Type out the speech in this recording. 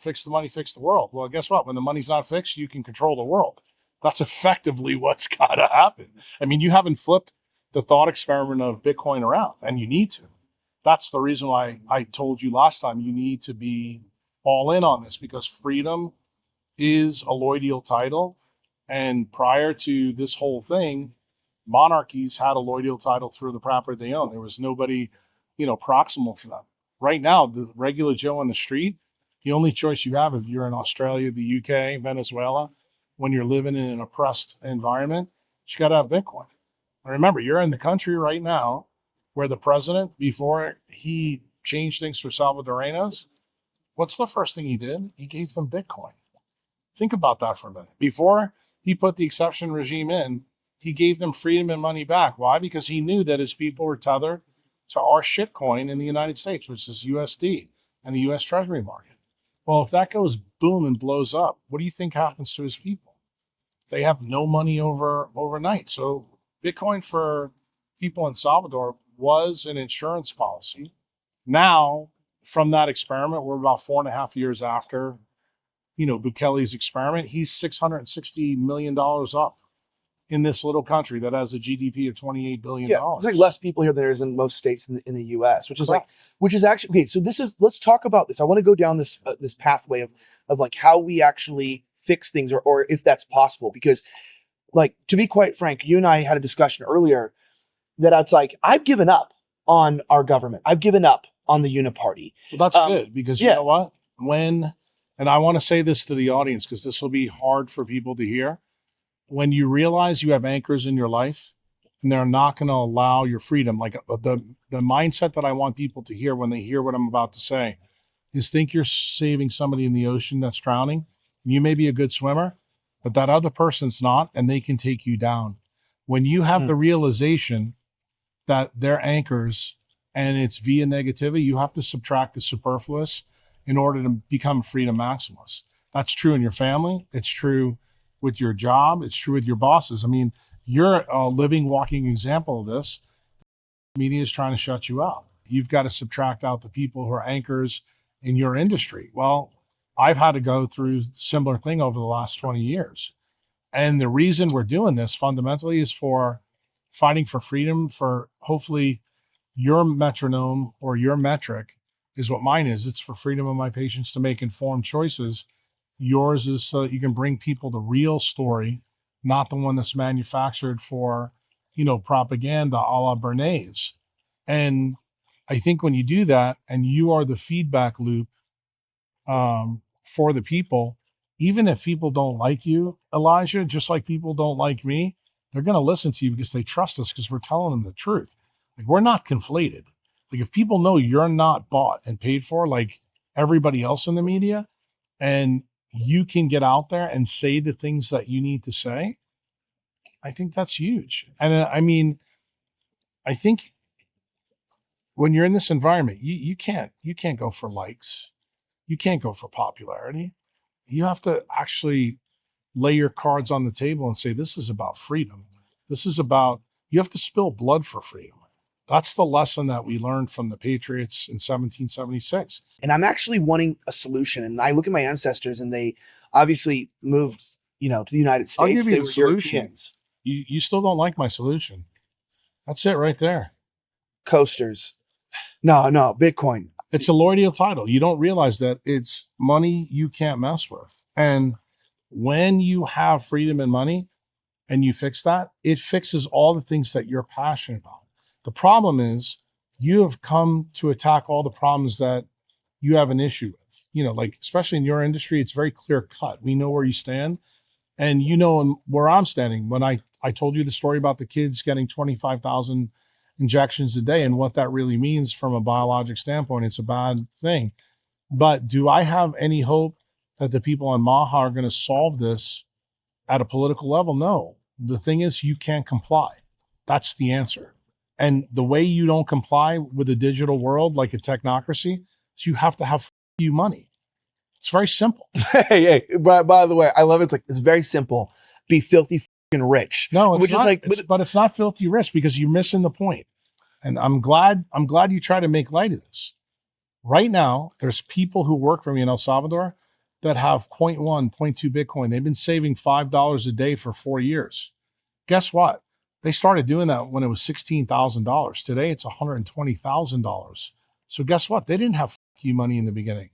fix the money, fix the world. Well, guess what? When the money's not fixed, you can control the world. That's effectively what's got to happen. I mean, you haven't flipped the thought experiment of Bitcoin around, and you need to. That's the reason why I told you last time you need to be all in on this, because freedom is a loyal title. And prior to this whole thing, monarchies had a loyal title through the property they own. There was nobody, proximal to them. Right now, the regular Joe on the street, the only choice you have if you're in Australia, the UK, Venezuela, when you're living in an oppressed environment, you got to have Bitcoin. And remember, you're in the country right now where the president, before he changed things for Salvadoreños, what's the first thing he did? He gave them Bitcoin. Think about that for a minute. Before he put the exception regime in, he gave them freedom and money back. Why? Because he knew that his people were tethered to our shitcoin in the United States, which is USD and the US Treasury market. Well, if that goes boom and blows up, what do you think happens to his people? They have no money overnight. So Bitcoin for people in Salvador was an insurance policy. Now, from that experiment, we're about 4.5 years after, Bukele's experiment. He's $660 million up in this little country that has a GDP of $28 billion. Yeah, it's like less people here than there is in most states in the US, which is actually, okay, so let's talk about this. I want to go down this pathway of like how we actually fix things or if that's possible. Because like, to be quite frank, you and I had a discussion earlier that it's like, I've given up on our government. I've given up on the uniparty. Well, that's good because you know what? And I want to say this to the audience because this will be hard for people to hear. When you realize you have anchors in your life and they're not going to allow your freedom, like the mindset that I want people to hear when they hear what I'm about to say is think you're saving somebody in the ocean that's drowning. You may be a good swimmer, but that other person's not, and they can take you down. When you have the realization that they're anchors and it's via negativity, you have to subtract the superfluous in order to become a freedom maximalist. That's true in your family. It's true with your job. It's true with your bosses. I mean, you're a living, walking example of this. Media is trying to shut you out. You've got to subtract out the people who are anchors in your industry. Well, I've had to go through a similar thing over the last 20 years. And the reason we're doing this fundamentally is for fighting for freedom, for hopefully your metronome or your metric is what mine is. It's for freedom of my patients to make informed choices. Yours is so that you can bring people the real story, not the one that's manufactured for, propaganda a la Bernays. And I think when you do that and you are the feedback loop for the people, even if people don't like you, Elijah, just like people don't like me, they're going to listen to you because they trust us because we're telling them the truth. Like, we're not conflated. Like, if people know you're not bought and paid for like everybody else in the media, and you can get out there and say the things that you need to say, I think that's huge. And I think when you're in this environment, you can't go for likes. You can't go for popularity. You have to actually lay your cards on the table and say, this is about freedom. This is about, you have to spill blood for freedom. That's the lesson that we learned from the Patriots in 1776. And I'm actually wanting a solution. And I look at my ancestors and they obviously moved, to the United States. I'll give you they the were solution. Europeans. You still don't like my solution. That's it right there. Coasters. No, Bitcoin. It's a loyal title. You don't realize that it's money you can't mess with. And when you have freedom and money and you fix that, it fixes all the things that you're passionate about. The problem is you have come to attack all the problems that you have an issue with. Like, especially in your industry, it's very clear cut. We know where you stand and where I'm standing. When I told you the story about the kids getting 25,000 injections a day and what that really means from a biologic standpoint, it's a bad thing. But do I have any hope that the people on Maha are going to solve this at a political level? No. The thing is, you can't comply. That's the answer. And the way you don't comply with the digital world, like a technocracy, is you have to have you money. It's very simple. Hey, by the way, I love it. It's very simple. Be filthy fucking rich. No, it's not. But it's not filthy rich because you're missing the point. And I'm glad you try to make light of this. Right now, there's people who work for me in El Salvador that have 0.1, 0.2 Bitcoin. They've been saving $5 a day for 4 years. Guess what? They started doing that when it was $16,000. Today, it's $120,000. So guess what? They didn't have you money in the beginning.